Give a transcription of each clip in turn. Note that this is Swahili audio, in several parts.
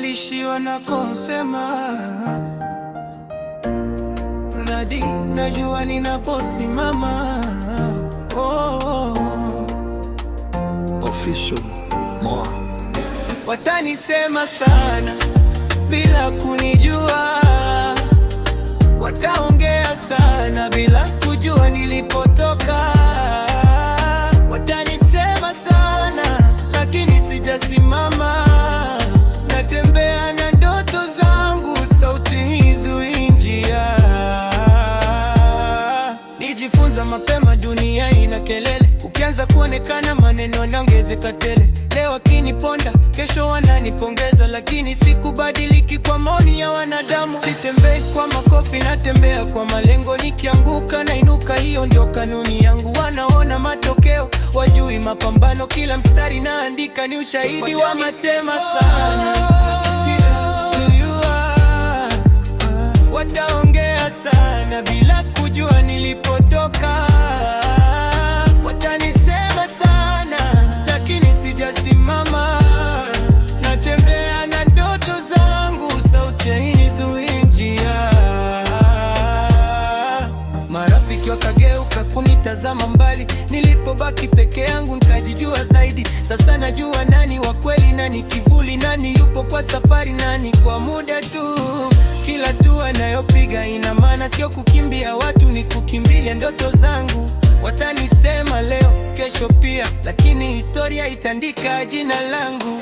haijalishi wanakosema. Nadi, najua ninaposimama. Official More. Watanisema sana bila kunijua, wataongea sana bila kujua nilipotoka. Watanisema sana lakini sijasimama, natembea na ndoto zangu, sauti hizi njia. Nijifunza mapema, dunia ina kelele, ukianza kuonekana maneno yanaongezeka tele. Leo akiniponda, kesho wananipongeza, lakini sikubadiliki kwa maoni ya wanadamu. Sitembei kwa makofi, natembea kwa malengo, nikianguka nainuka, hiyo ndio kanuni yangu. Wanaona matokeo, wajui mapambano, kila mstari naandika ni ushahidi wa masema sana. Wataongea sana bila kujua nilipotoka. Watanisema sana lakini sijasimama, natembea na ndoto zangu, sauti hainizuii njia. Marafiki wakageuka kunitazama mbali, nilipobaki peke yangu nikajijua zaidi. Sasa najua nani wa kweli, nani kivuli, nani yupo kwa safari, nani kwa muda tu. Kila hatua nayopiga ina maana, sio kukimbia watu, ni kukimbilia ndoto zangu. Watanisema leo, kesho pia, lakini historia itaandika jina langu.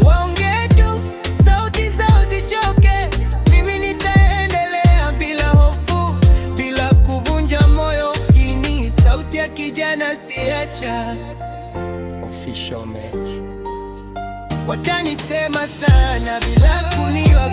Waongee tu, sauti zao zichoke, mimi nitaendelea bila hofu, bila kuvunja moyo. Hii ni sauti ya kijana siacha. Official Man. Watanisema sana bila kuniwa